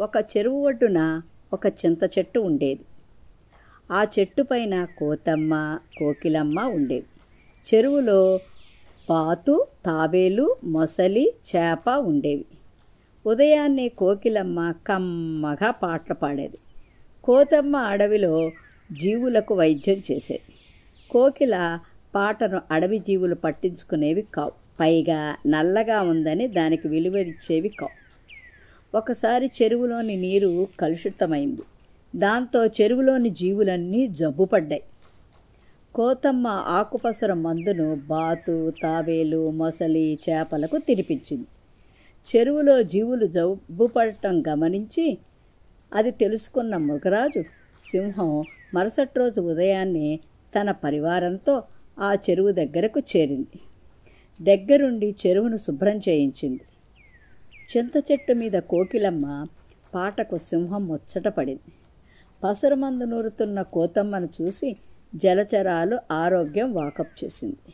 ఒక చెరువు ఒడ్డున ఒక చింత చెట్టు ఉండేది. ఆ చెట్టు పైన కోతమ్మ, కోకిలమ్మ ఉండేవి. చెరువులో బాతు, తాబేలు, మొసలి, చేప ఉండేవి. ఉదయాన్నే కోకిలమ్మ కమ్మగా పాటలు పాడేది. కోతమ్మ అడవిలో జీవులకు వైద్యం చేసేది. కోకిల పాటను అడవి జీవులు పట్టించుకునేవి కావు. పైగా నల్లగా ఉందని దానికి విలువనిచ్చేవి కావు. ఒకసారి చెరువులోని నీరు కలుషితమైంది. దాంతో చెరువులోని జీవులన్నీ జబ్బుపడ్డాయి. కోతమ్మ ఆకుపసర మందును బాతు, తాబేలు, మొసలి, చేపలకు తినిపించింది. చెరువులో జీవులు జబ్బుపడటం గమనించి అది తెలుసుకున్న మృగరాజు సింహం మరుసటి రోజు ఉదయాన్నే తన పరివారంతో ఆ చెరువు దగ్గరకు చేరింది. దగ్గరుండి చెరువును శుభ్రం చేయించింది. చింత చెట్టు మీద కోకిలమ్మ పాటకు సింహం ముచ్చటపడింది. పసరుమందు నూరుతున్న కోతమ్మను చూసి జలచరాలు ఆరోగ్యం వాకప్ చేసింది.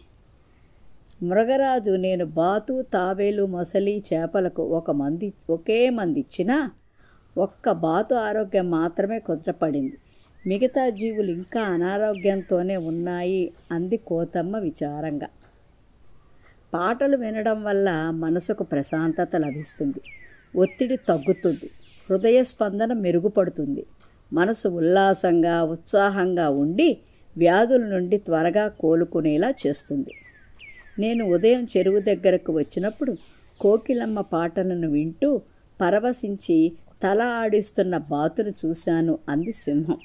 మృగరాజు నేను బాతు, తాబేలు, మొసలి, చేపలకు ఒకే మంది ఇచ్చినా ఒక్క బాతు ఆరోగ్యం మాత్రమే కుదుటపడింది. మిగతా జీవులు ఇంకా అనారోగ్యంతోనే ఉన్నాయి అంది కోతమ్మ విచారంగా. పాటలు వినడం వల్ల మనసుకు ప్రశాంతత లభిస్తుంది, ఒత్తిడి తగ్గుతుంది, హృదయ స్పందన మెరుగుపడుతుంది, మనసు ఉల్లాసంగా ఉత్సాహంగా ఉండి వ్యాధుల నుండి త్వరగా కోలుకునేలా చేస్తుంది. నేను ఉదయం చెరువు దగ్గరకు వచ్చినప్పుడు కోకిలమ్మ పాటలను వింటూ పరవశించి తల ఆడిస్తున్న బాతును చూశాను అంది సింహం.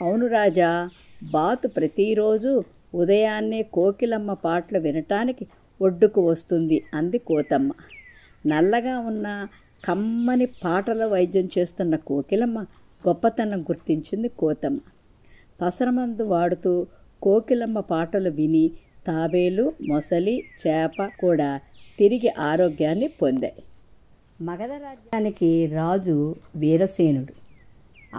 అవును రాజా, బాతు ప్రతిరోజు ఉదయాన్నే కోకిలమ్మ పాటలు వినటానికి ఒడ్డుకు వస్తుంది అంది కోతమ్మ. నల్లగా ఉన్న కమ్మని పాటల వైద్యం చేస్తున్న కోకిలమ్మ గొప్పతనం గుర్తించింది కోతమ్మ. పసరమందు వాడుతూ కోకిలమ్మ పాటలు విని తాబేలు, మొసలి, చేప కూడా తిరిగి ఆరోగ్యాన్ని పొందాయి. మగధ రాజ్యానికి రాజు వీరసేనుడు.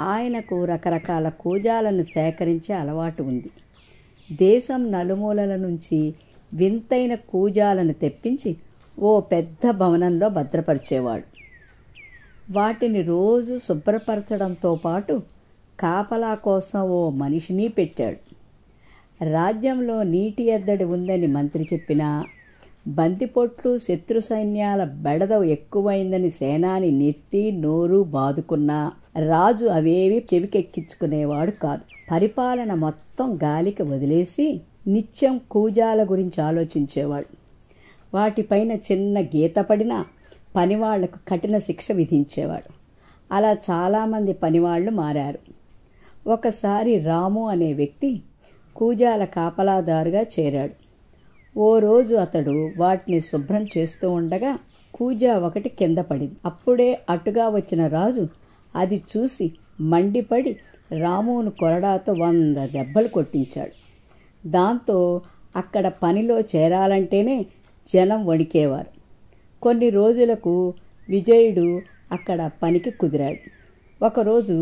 ఆయనకు రకరకాల కూజాలను సేకరించే అలవాటు ఉంది. దేశం నలుమూలల నుంచి వింతైన కూజాలను తెప్పించి ఓ పెద్ద భవనంలో భద్రపరిచేవాడు. వాటిని రోజు శుభ్రపరచడంతో పాటు కాపలా కోసం ఓ మనిషిని పెట్టాడు. రాజ్యంలో నీటి ఎద్దడి ఉందని మంత్రి చెప్పినా, బంతిపొట్లు శత్రు సైన్యాల బెడద ఎక్కువైందని సేనాని నెత్తి నోరు బాదుకున్నా రాజు అవేవి చెవికెక్కించుకునేవాడు కాదు. పరిపాలన మొత్తం గాలికి వదిలేసి నిత్యం కూజాల గురించి ఆలోచించేవాడు. వాటిపైన చిన్న గీత పడినా పనివాళ్లకు కఠిన శిక్ష విధించేవాడు. అలా చాలామంది పనివాళ్లు మారారు. ఒకసారి రాము అనే వ్యక్తి కూజాల కాపలాదారుగా చేరాడు. ఓ రోజు అతడు వాటిని శుభ్రం చేస్తూ ఉండగా కూజా ఒకటి కింద పడింది. అప్పుడే అటుగా వచ్చిన రాజు అది చూసి మండిపడి రామును కొరడాతో 100 దెబ్బలు కొట్టించాడు. దాంతో అక్కడ పనిలో చేరాలంటేనే జనం వణికేవారు. కొన్ని రోజులకు విజయుడు అక్కడ పనికి కుదిరాడు. ఒకరోజు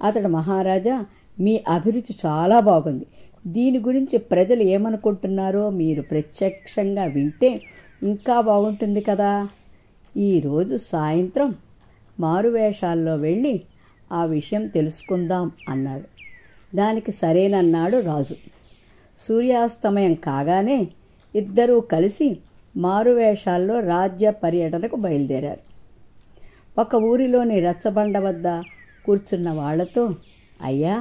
అతడు మహారాజా, మీ అభిరుచి చాలా బాగుంది. దీని గురించి ప్రజలు ఏమనుకుంటున్నారో మీరు ప్రత్యక్షంగా వింటే ఇంకా బాగుంటుంది కదా. ఈరోజు సాయంత్రం మారువేషాల్లో వెళ్ళి ఆ విషయం తెలుసుకుందాం అన్నాడు. దానికి సరేనన్నాడు రాజు. సూర్యాస్తమయం కాగానే ఇద్దరూ కలిసి మారువేషాల్లో రాజ్య పర్యటనకు బయలుదేరారు. ఒక ఊరిలోని రచ్చబండ వద్ద కూర్చున్న వాళ్లతో, అయ్యా,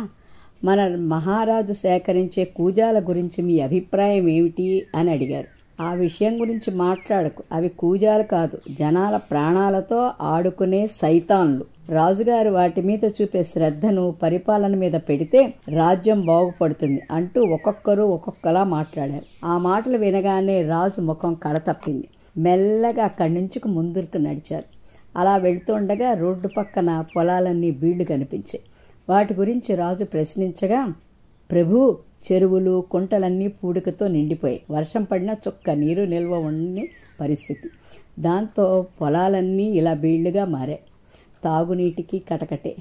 మన మహారాజు సేకరించే కూజాల గురించి మీ అభిప్రాయం ఏమిటి అని అడిగారు. ఆ విషయం గురించి మాట్లాడకు, అవి కూజాలు కాదు, జనాల ప్రాణాలతో ఆడుకునే సైతాన్లు. రాజుగారు వాటి మీద చూపే శ్రద్ధను పరిపాలన మీద పెడితే రాజ్యం బాగుపడుతుంది అంటూ ఒక్కొక్కరు ఒక్కొక్కలా మాట్లాడారు. ఆ మాటలు వినగానే రాజు ముఖం కళతప్పింది. మెల్లగా అక్కడి నుంచి ముందుకు నడిచారు. అలా వెళ్తుండగా రోడ్డు పక్కన పొలాలన్నీ బీళ్లు కనిపించాయి. వాటి గురించి రాజు ప్రశ్నించగా, ప్రభు, చెరువులు కుంటలన్నీ పూడికతో నిండిపోయాయి. వర్షం పడినా చుక్క నీరు నిల్వ ఉండని పరిస్థితి. దాంతో పొలాలన్నీ ఇలా బీళ్లుగా మారాయి. తాగునీటికి కటకటే.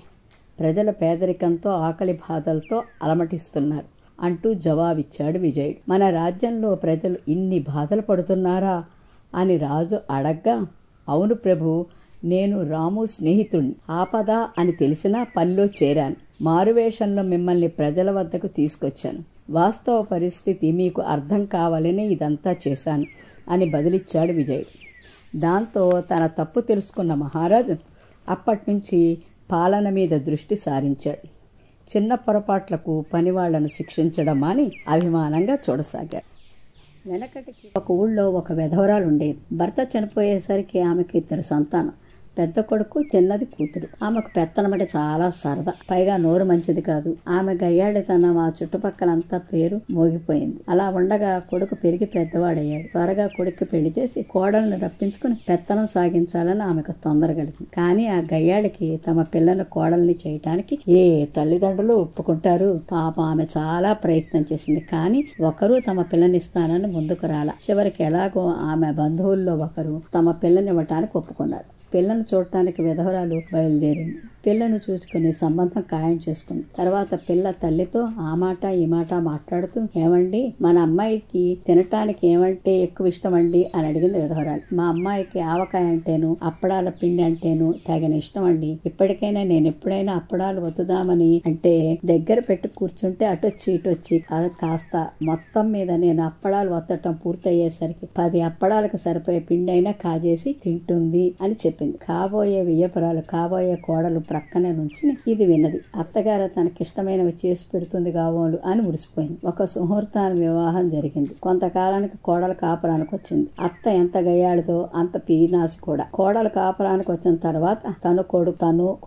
ప్రజల పేదరికంతో ఆకలి బాధలతో అలమటిస్తున్నారు అంటూ జవాబిచ్చాడు విజయుడు. మన రాజ్యంలో ప్రజలు ఇన్ని బాధలు పడుతున్నారా అని రాజు అడగ్గా, అవును ప్రభు, నేను రాము స్నేహితుడిని. ఆపద అని తెలిసినా పనిలో చేరాను. మారువేషంలో మిమ్మల్ని ప్రజల వద్దకు తీసుకొచ్చాను. వాస్తవ పరిస్థితి మీకు అర్థం కావాలని ఇదంతా చేశాను అని బదులిచ్చాడు విజయ్. దాంతో తన తప్పు తెలుసుకున్న మహారాజు అప్పటినుంచి పాలన మీద దృష్టి సారించాడు. చిన్న పొరపాట్లకు పనివాళ్లను శిక్షించడం అని అభిమానంగా చూడసాగాడు. వెనకటికి ఒక ఊళ్ళో ఒక విధవరాలు ఉండేది. భర్త చనిపోయేసరికి ఆమెకి 2 సంతానం. పెద్ద కొడుకు, చిన్నది కూతురు. ఆమెకు పెత్తనమంటే చాలా సరదా. పైగా నోరు మంచిది కాదు. ఆమె గయ్యాళితనం ఆ చుట్టుపక్కలంతా పేరు మోగిపోయింది. అలా ఉండగా కొడుకు పెరిగి పెద్దవాడయ్యాడు. త్వరగా కొడుక్కి పెళ్లి చేసి కోడలను రప్పించుకుని పెత్తనం సాగించాలని ఆమెకు తొందర కలిగింది. కానీ ఆ గయ్యాళికి తమ పిల్లని కోడల్ని చేయటానికి ఏ తల్లిదండ్రులు ఒప్పుకుంటారు? పాప ఆమె చాలా ప్రయత్నం చేసింది. కానీ ఒకరు తమ పిల్లనిస్తానని ముందుకు రాల. చివరికి ఎలాగో ఆమె బంధువుల్లో ఒకరు తమ పిల్లనివ్వటానికి ఒప్పుకున్నారు. పిల్లను చూడటానికి విధవరాలు బయలుదేరింది. పిల్లను చూసుకుని సంబంధం ఖాయం చేసుకుంది. తర్వాత పిల్ల తల్లితో ఆ మాట ఈ మాట మాట్లాడుతూ, ఏమండి, మన అమ్మాయికి తినటానికి ఏమంటే ఎక్కువ ఇష్టం అండి అని అడిగింది విధవరాలు. మా అమ్మాయికి ఆవకాయ అంటేను అప్పడాల పిండి అంటేను తగిన ఇష్టం అండి. ఇప్పటికైనా నేను ఎప్పుడైనా అప్పడాలు వద్దుదామని అంటే దగ్గర పెట్టి కూర్చుంటే అటొచ్చి ఇటొచ్చి కాస్త మొత్తం మీద నేను అప్పడాలు వత్తటం పూర్తయ్యేసరికి 10 అప్పడాలకు సరిపోయే పిండి అయినా కాజేసి తింటుంది అని చెప్పింది. కాబోయే వియ్యపురాలు, కాబోయే కోడలు ప్రక్కనే నుంచి ఇది విన్నది. అత్తగారు తనకిష్టమైనవి చేసి పెడుతుంది కావోలు అని మురిసిపోయింది. ఒక సుముహూర్తాన్ని వివాహం జరిగింది. కొంతకాలానికి కోడలు కాపురానికి వచ్చింది. అత్త ఎంత గయ్యాడిదో అంత పీనాసి కూడా. కోడలు కాపురానికి వచ్చిన తర్వాత తను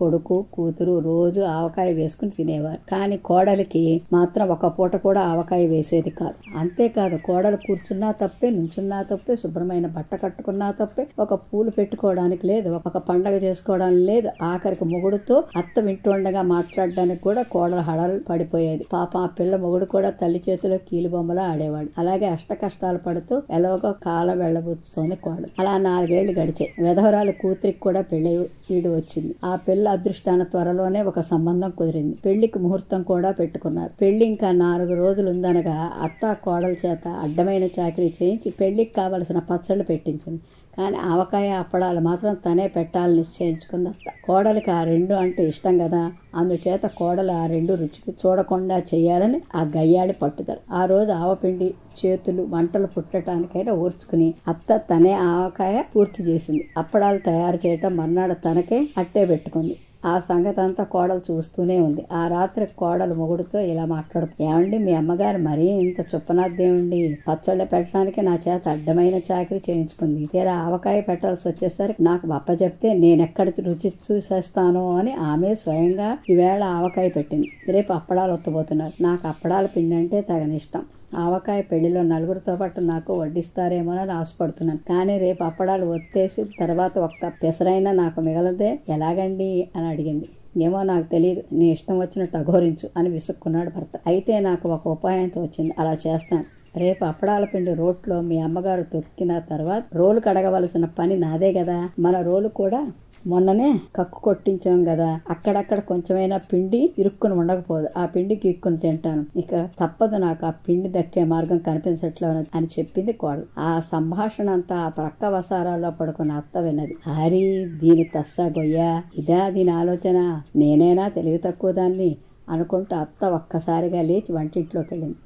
కొడుకు కూతురు రోజు ఆవకాయ వేసుకుని తినేవారు. కానీ కోడలికి మాత్రం ఒక పూట కూడా ఆవకాయ వేసేది కాదు. అంతేకాదు, కోడలు కూర్చున్నా తప్పే, నుంచున్నా తప్పే, శుభ్రమైన బట్ట కట్టుకున్నా తప్పే, ఒక పూలు పెట్టుకోవడానికి లేదు, ఒక పండగ చేసుకోవడానికి లేదు. ఆఖరికి మొగుడుతో అత్త వింటూ ఉండగా మాట్లాడడానికి కూడా కోడలు హడలు పడిపోయేది. పాప ఆ పిల్ల మొగుడు కూడా తల్లి చేతిలో కీలు బొమ్మలా ఆడేవాడు. అలాగే అష్ట కష్టాలు పడుతూ ఎలాగో కాలం వెళ్లబుచ్చుతోంది కోడలు. అలా 4 ఏళ్లు గడిచాయి. విధవరాలు కూతురికి కూడా పెళ్లి ఈడు వచ్చింది. ఆ పిల్ల అదృష్టాన త్వరలోనే ఒక సంబంధం కుదిరింది. పెళ్లికి ముహూర్తం కూడా పెట్టుకున్నారు. పెళ్లి ఇంకా 4 రోజులు ఉందనగా అత్త కోడల చేత అడ్డమైన చాకరీ చేయించి పెళ్లికి కావలసిన పచ్చళ్ళు పెట్టించింది. కానీ ఆవకాయ అప్పడాలు మాత్రం తనే పెట్టాలని నిశ్చయించుకుంది అత్త. కోడలికి ఆ 2 అంటే ఇష్టం కదా, అందుచేత కోడలు ఆ 2 రుచికి చూడకుండా చెయ్యాలని ఆ గయ్యాళి పట్టుదల. ఆ రోజు ఆవపిండి చేతులు వంటలు పుట్టడానికైనా ఓర్చుకుని అత్త తనే ఆవకాయ పూర్తి చేసింది. అప్పడాలు తయారు చేయటం మర్నాడు తనకే అట్టే పెట్టుకుంది. ఆ సంగతి అంతా కోడలు చూస్తూనే ఉంది. ఆ రాత్రి కోడలు మొగుడుతో ఇలా మాట్లాడుతుంది. ఏమండి, మీ అమ్మగారు మరీ ఇంత చుప్పనాద్దేమండి, పచ్చళ్ళు పెట్టడానికి నా చేత అడ్డమైన చాకరీ చేయించుకుంది. తీరా ఆవకాయ పెట్టాల్సి వచ్చేసరికి నాకు బప్ప చెప్తే నేనెక్కడ రుచి చూసేస్తానో అని ఆమె స్వయంగా ఈవేళ ఆవకాయ పెట్టింది. రేపు అప్పడాలు ఒత్తబోతున్నారు. నాకు అప్పడాల పిండి అంటే తగిన ఇష్టం. ఆవకాయ పెళ్లిలో 4గురితో పాటు నాకు వడ్డిస్తారేమోనని ఆశపడుతున్నాను. కానీ రేపు అప్పడాలు ఒత్తేసి తర్వాత ఒక్క పెసరైనా నాకు మిగలదే ఎలాగండి అని అడిగింది. ఏమో నాకు తెలియదు, నీ ఇష్టం వచ్చినట్టు అఘోరించు అని విసుక్కున్నాడు భర్త. అయితే నాకు ఒక ఉపాయంతో వచ్చింది, అలా చేస్తాను. రేపు అప్పడాల పిండి రోట్లో మీ అమ్మగారు తొక్కిన తర్వాత రోలు కడగవలసిన పని నాదే కదా. మన రోలు కూడా మొన్ననే కక్కు కొట్టించాం కదా, అక్కడక్కడ కొంచెమైనా పిండి ఇరుక్కుని ఉండకపోదు. ఆ పిండికి ఇక్కుని తింటాను. ఇక తప్పదు, నాకు ఆ పిండి దక్కే మార్గం కనిపించట్లేదు అని చెప్పింది కోడలు. ఆ సంభాషణ అంతా ఆ ప్రక్క వసారాల్లో పడుకున్న అత్త విన్నది. హరి, దీని తస్సా గొయ్యా, ఇదా దీని ఆలోచన, నేనైనా తెలివి తక్కువ దాన్ని అనుకుంటూ అత్త ఒక్కసారిగా లేచి వంటింట్లోకి వెళ్ళింది.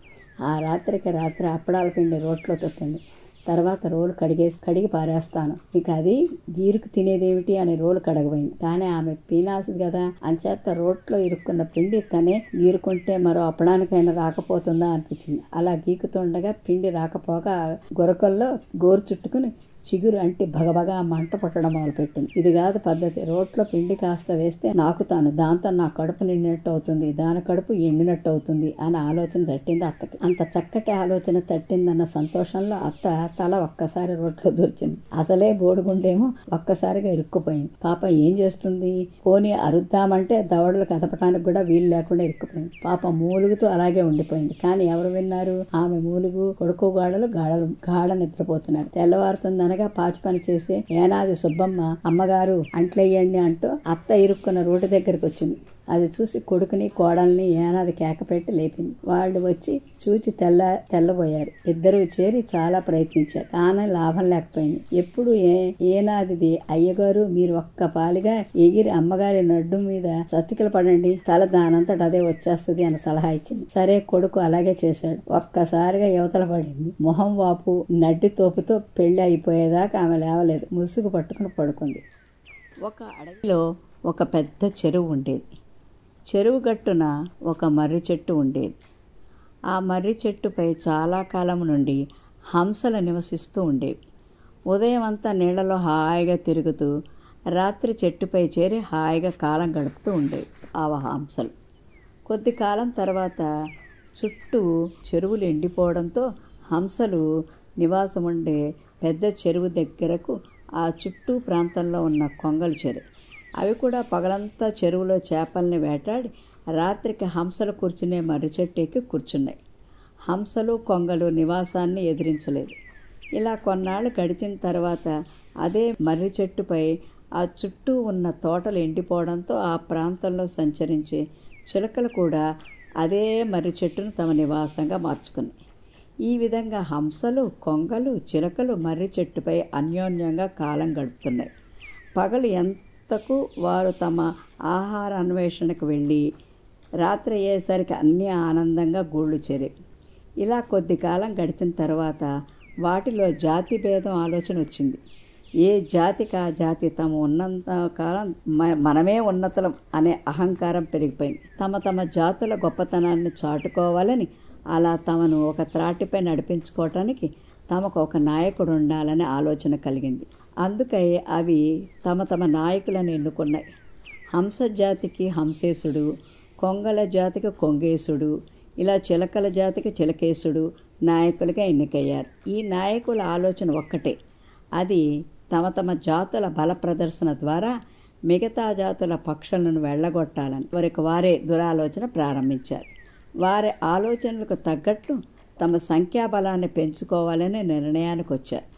ఆ రాత్రికి రాత్రి అప్పడాల పిండి రోట్లో తొక్కింది. తర్వాత రోలు కడిగి పారేస్తాను, ఇక అది గీరుకు తినేదేమిటి అని రోలు కడగబోయింది. కానీ ఆమె పీనాసిది కదా, అంచేత రోట్లో ఇరుక్కున్న పిండి తనే గీరుకుంటే మరో అప్పడానికైనా రాకపోతుందా అనిపించింది. అలా గీకుతుండగా పిండి రాకపోగా గొరకల్లో గోరు చుట్టుకుని చిగురు అంటే భగభగా మంట పట్టడం మొదలుపెట్టింది. ఇది కాదు పద్ధతి. రోట్లో పిండి కాస్త వేస్తే నాకుతాను, దాంతో నా కడుపు నిండినట్టు అవుతుంది, దాని కడుపు ఎండినట్టు అవుతుంది అని ఆలోచన తట్టింది అత్తకి. అంత చక్కటి ఆలోచన తట్టిందన్న సంతోషంలో అత్త తల ఒక్కసారి రోట్లో దూర్చింది. అసలే బోడుగుండేమో ఒక్కసారిగా ఇరుక్కుపోయింది. పాప ఏం చేస్తుంది? పోనీ అరుద్దామంటే దవడలు కదపడానికి కూడా వీలు లేకుండా ఇరుక్కుపోయింది. పాప మూలుగుతూ అలాగే ఉండిపోయింది. కానీ ఎవరు విన్నారు? ఆమె మూలుగు కొడుకు గాఢ నిద్రపోతున్నారు. తెల్లవారుతుంది అనగా పాచి పని చేసి ఏనాది సుబ్బమ్మ అమ్మగారు అంట్లెయ్యండి అంటూ అత్త ఇరుక్కున్న రోడ్డు దగ్గరికి వచ్చింది. అది చూసి కొడుకుని కోడల్ని ఏనాది కేకపెట్టి లేపింది. వాళ్ళు వచ్చి చూచి తెల్లబోయారు. ఇద్దరూ చేరి చాలా ప్రయత్నించారు, కానీ లాభం లేకపోయింది. ఎప్పుడు ఏనాదిది అయ్యగారు, మీరు ఒక్క పాలిగా ఎగిరి అమ్మగారి నడ్డు మీద సతికిలు పడండి, తల దానంతట అదే వచ్చేస్తుంది అని సలహా ఇచ్చింది. సరే, కొడుకు అలాగే చేశాడు. ఒక్కసారిగా యువతల పడింది. మొహం వాపు నడ్డి తోపుతో పెళ్లి అయిపోయేదాకా ఆమె లేవలేదు. ముసుగు పట్టుకుని పడుకుంది. ఒక అడవిలో ఒక పెద్ద చెరువు ఉండేది. చెరువు గట్టున ఒక మర్రి చెట్టు ఉండేది. ఆ మర్రి చెట్టుపై చాలా కాలం నుండి హంసలు నివసిస్తూ ఉండేవి. ఉదయం అంతా నీళ్లలో హాయిగా తిరుగుతూ రాత్రి చెట్టుపై చేరి హాయిగా కాలం గడుపుతూ ఉండేవి ఆ హంసలు. కొద్ది కాలం తర్వాత చుట్టూ చెరువులు ఎండిపోవడంతో హంసలు నివాసం ఉండే పెద్ద చెరువు దగ్గరకు ఆ చుట్టూ ప్రాంతంలో ఉన్న కొంగలు చేరాయి. అవి కూడా పగలంతా చెరువులో చేపల్ని వేటాడి రాత్రికి హంసలు కూర్చునే మర్రి చెట్టు ఎక్కి కూర్చున్నాయి. హంసలు కొంగలు నివాసాన్ని ఎదిరించలేదు. ఇలా కొన్నాళ్ళు గడిచిన తర్వాత అదే మర్రి చెట్టుపై ఆ చుట్టూ ఉన్న తోటలు ఎండిపోవడంతో ఆ ప్రాంతంలో సంచరించే చిలకలు కూడా అదే మర్రి చెట్టును తమ నివాసంగా మార్చుకున్నాయి. ఈ విధంగా హంసలు, కొంగలు, చిలకలు మర్రి చెట్టుపై అన్యోన్యంగా కాలం గడుపుతున్నాయి. పగలు ఎంతకు వారు తమ ఆహార అన్వేషణకు వెళ్ళి రాత్రి అయ్యేసరికి అన్నీ ఆనందంగా గూళ్ళు చేరాయి. ఇలా కొద్ది కాలం గడిచిన తర్వాత వాటిలో జాతి భేదం ఆలోచన వచ్చింది. ఏ జాతికి ఆ జాతి తమ ఉన్నంత కాలం మనమే ఉన్నతలం అనే అహంకారం పెరిగిపోయింది. తమ జాతుల గొప్పతనాన్ని చాటుకోవాలని, అలా తమను ఒక త్రాటిపై నడిపించుకోవటానికి తమకు ఒక నాయకుడు ఉండాలనే ఆలోచన కలిగింది. అందుకై అవి తమ నాయకులను ఎన్నుకున్నాయి. హంస జాతికి హంసేశుడు, కొంగల జాతికి కొంగేశుడు, ఇలా చిలకల జాతికి చిలకేశుడు నాయకులుగా ఎన్నికయ్యారు. ఈ నాయకుల ఆలోచన ఒక్కటే, అది తమ జాతుల బల ప్రదర్శన ద్వారా మిగతా జాతుల పక్షులను వెళ్ళగొట్టాలని వారికి వారే దురాలోచన ప్రారంభించారు. వారి ఆలోచనలకు తగ్గట్లు తమ సంఖ్యాబలాన్ని పెంచుకోవాలనే నిర్ణయానికి వచ్చారు.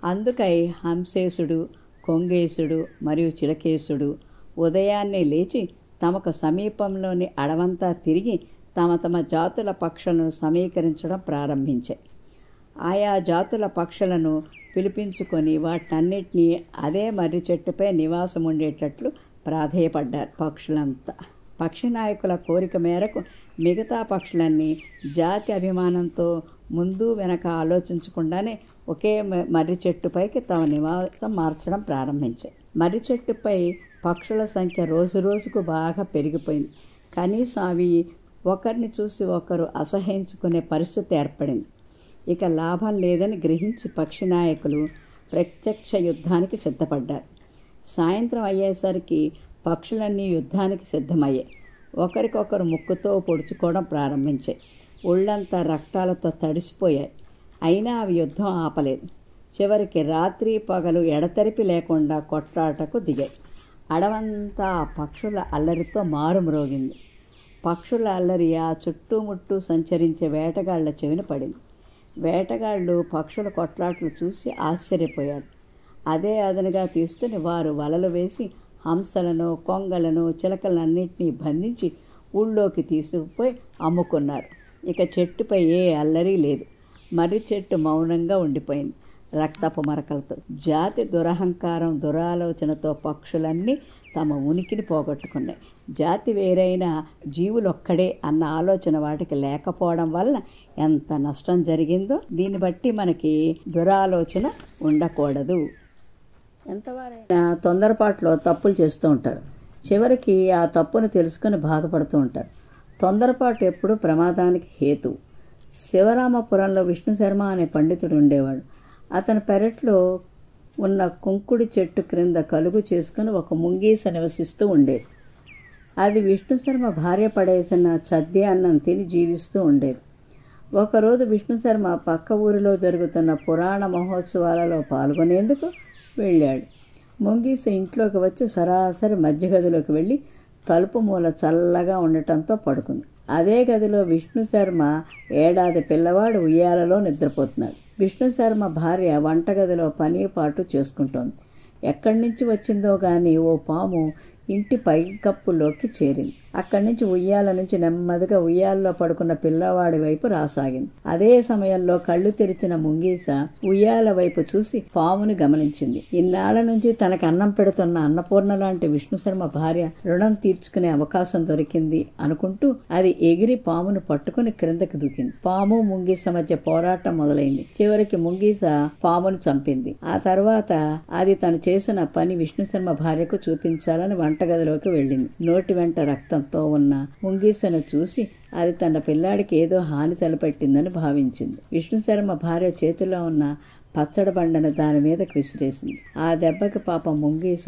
అందుకై హంసేశుడు, కొంగేశుడు మరియు చిలకేశుడు ఉదయాన్నే లేచి తమకు సమీపంలోని అడవంతా తిరిగి తమ జాతుల పక్షులను సమీకరించడం ప్రారంభించాయి. ఆయా జాతుల పక్షులను పిలిపించుకొని వాటన్నిటినీ అదే మర్రి చెట్టుపై నివాసం ఉండేటట్లు ప్రాధేయపడ్డారు పక్షులంతా. పక్షి నాయకుల కోరిక మేరకు మిగతా పక్షులన్నీ జాతి అభిమానంతో ముందు వెనక ఆలోచించకుండానే ఒకే మర్రి చెట్టుపైకి తమ నివాసం మార్చడం ప్రారంభించాయి. మర్రి చెట్టుపై పక్షుల సంఖ్య రోజు రోజుకు బాగా పెరిగిపోయింది. కనీసం అవి ఒకరిని చూసి ఒకరు అసహ్యించుకునే పరిస్థితి ఏర్పడింది. ఇక లాభం లేదని గ్రహించి పక్షి నాయకులు ప్రత్యక్ష యుద్ధానికి సిద్ధపడ్డారు. సాయంత్రం అయ్యేసరికి పక్షులన్నీ యుద్ధానికి సిద్ధమయ్యాయి. ఒకరికొకరు ముక్కుతో పొడుచుకోవడం ప్రారంభించాయి. ఒళ్ళంతా రక్తాలతో తడిసిపోయాయి. అయినా అవి యుద్ధం ఆపలేదు. చివరికి రాత్రి పగలు ఎడతెరిపి లేకుండా కొట్లాటకు దిగాయి. అడవంతా పక్షుల అల్లరితో మారుమ్రోగింది. పక్షుల అల్లరి ఆ చుట్టుముట్టు సంచరించే వేటగాళ్ల చెవిన పడింది. వేటగాళ్ళు పక్షుల కొట్లాట్లు చూసి ఆశ్చర్యపోయారు. అదే అదనుగా తీసుకుని వారు వలలు వేసి హంసలను, కొంగలను, చిలకలన్నింటినీ బంధించి ఊళ్ళోకి తీసుకుపోయి అమ్ముకున్నారు. ఇక చెట్టుపై ఏ అల్లరి లేదు. మర్రి చెట్టు మౌనంగా ఉండిపోయింది రక్తపు మరకలతో. జాతి దురహంకారం, దురాలోచనతో పక్షులన్నీ తమ ఉనికిని పోగొట్టుకున్నాయి. జాతి వేరైన జీవులొక్కడే అన్న ఆలోచన వాటికి లేకపోవడం వల్ల ఎంత నష్టం జరిగిందో దీన్ని బట్టి మనకి దురాలోచన ఉండకూడదు. ఎంతవారైనా తొందరపాటులో తప్పులు చేస్తూ ఉంటారు. చివరికి ఆ తప్పును తెలుసుకుని బాధపడుతూ ఉంటారు. తొందరపాటు ఎప్పుడు ప్రమాదానికి హేతు. శివరామపురంలో విష్ణు శర్మ అనే పండితుడు ఉండేవాడు. అతని పెరట్లో ఉన్న కుంకుడి చెట్టు క్రింద కలుగు చేసుకుని ఒక ముంగీస నివసిస్తూ ఉండేది. అది విష్ణు శర్మ భార్య పడేసిన చద్ది అన్నం తిని జీవిస్తూ ఉండేది. ఒకరోజు విష్ణు శర్మ పక్క ఊరిలో జరుగుతున్న పురాణ మహోత్సవాలలో పాల్గొనేందుకు వెళ్ళాడు. ముంగీస ఇంట్లోకి వచ్చి సరాసరి మధ్య గదిలోకి వెళ్ళి తలుపు మూల చల్లగా ఉండటంతో పడుకుంది. అదే గదిలో విష్ణు శర్మ ఏడాది పిల్లవాడు ఉయ్యాలలో నిద్రపోతున్నాడు. విష్ణు శర్మ భార్య వంటగదిలో పని పాటు చేసుకుంటోంది. ఎక్కడి నుంచి వచ్చిందో గాని ఓ పాము ఇంటి పైకప్పులోకి చేరింది. అక్కడి నుంచి ఉయ్యాల నుంచి నెమ్మదిగా ఉయ్యాలలో పడుకున్న పిల్లవాడి వైపు రాసాగింది. అదే సమయంలో కళ్ళు తెరిచిన ముంగీస ఉయ్యాల వైపు చూసి పాముని గమనించింది. ఇన్నాళ్ల నుంచి తనకు అన్నం పెడుతున్న అన్నపూర్ణ లాంటి విష్ణుశర్మ భార్య రుణం తీర్చుకునే అవకాశం దొరికింది అనుకుంటూ అది ఎగిరి పామును పట్టుకుని క్రిందకి దూకింది. పాము ముంగీస మధ్య పోరాటం మొదలైంది. చివరికి ముంగీస పామును చంపింది. ఆ తర్వాత అది తను చేసిన పని విష్ణుశర్మ భార్యకు చూపించాలని వంటగదిలోకి వెళ్ళింది. నోటి వెంట రక్తంతో ఉన్న ముంగీసను చూసి అది తన పిల్లాడికి ఏదో హాని తలపెట్టిందని భావించింది. విష్ణుశర్మ భార్య చేతిలో ఉన్న పచ్చడి బండను దాని మీదకి విసిరేసింది. ఆ దెబ్బకి పాపం ముంగీస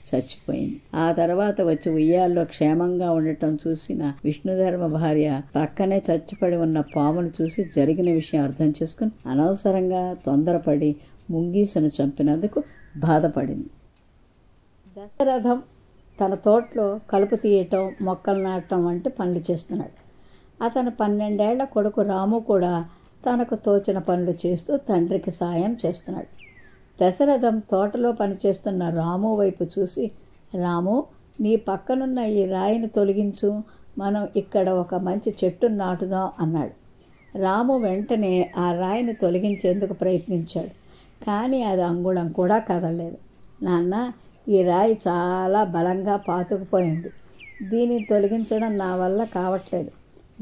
చచ్చిపోయింది. ఆ తర్వాత వచ్చి ఉయ్యాల్లో క్షేమంగా ఉండటం చూసిన విష్ణుధర్మ భార్య పక్కనే చచ్చిపడి ఉన్న పామును చూసి జరిగిన విషయం అర్థం చేసుకుని అనవసరంగా తొందరపడి ముంగీసను చంపినందుకు బాధపడింది. దశరథం తన తోటలో కలుపు తీయటం, మొక్కలు నాటడం వంటి పనులు చేస్తున్నాడు. అతను 12 ఏళ్ల కొడుకు రాము కూడా తనకు తోచిన పనులు చేస్తూ తండ్రికి సాయం చేస్తున్నాడు. దశరథం తోటలో పనిచేస్తున్న రాము వైపు చూసి, రాము, నీ పక్కనున్న ఈ రాయిని తొలగించు, మనం ఇక్కడ ఒక మంచి చెట్టును నాటుదాం అన్నాడు. రాము వెంటనే ఆ రాయిని తొలగించేందుకు ప్రయత్నించాడు. కానీ అది అంగుళం కూడా కదలలేదు. నాన్న, ఈ రాయి చాలా బలంగా పాతుకుపోయింది. దీన్ని తొలగించడం నా వల్ల కావట్లేదు,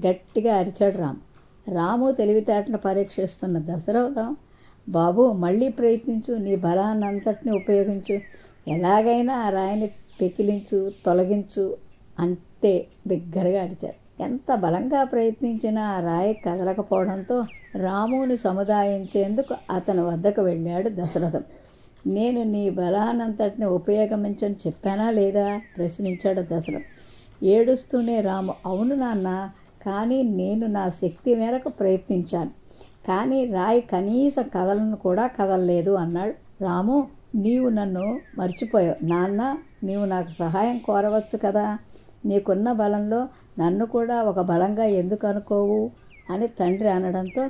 గట్టిగా అరిచాడు రాము. రాము తెలివితేటను పరీక్షిస్తున్న దశరథం, బాబు, మళ్ళీ ప్రయత్నించు, నీ బలాన్నంతటిని ఉపయోగించు, ఎలాగైనా ఆ రాయిని పెకిలించు, తొలగించు అంతే బిగ్గరగా అరిచాడు. ఎంత బలంగా ప్రయత్నించినా ఆ రాయి కదలకపోవడంతో రాముని సముదాయించేందుకు అతని వద్దకు వెళ్ళాడు దశరథం. నేను నీ బలానంతటిని ఉపయోగించని చెప్పానా లేదా ప్రశ్నించాడు దశరథం. ఏడుస్తూనే రాము, అవును నాన్న, కానీ నేను నా శక్తి మేరకు ప్రయత్నించాను, కానీ రాయి కనీసం కదలను కూడా కదలలేదు అన్నాడు. రాము, నీవు నన్ను మర్చిపోయావు నాన్న, నీవు నాకు సహాయం కోరవచ్చు కదా, నీకున్న బలంలో నన్ను కూడా ఒక బలంగా ఎందుకు అనుకోవు అని తండ్రి అనడంతో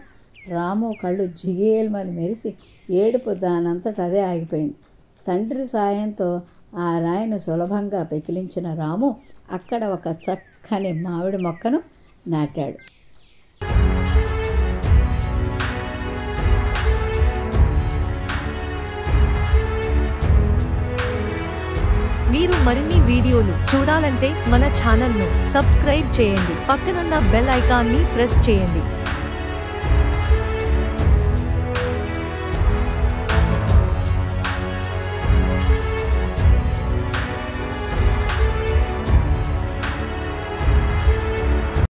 రాము కళ్ళు జిగేల్మని మెరిసి ఏడుపు దానంతట అదే ఆగిపోయింది. తండ్రి సాయంతో ఆ రాయిని సులభంగా పెకిలించిన రాము అక్కడ ఒక చక్కని మామిడి మొక్కను నాటాడు. మీరు మరిన్ని వీడియోలు చూడాలంటే మన ఛానల్ను సబ్స్క్రైబ్ చేయండి. పక్కనున్న బెల్ ఐకాన్ని ప్రెస్ చేయండి.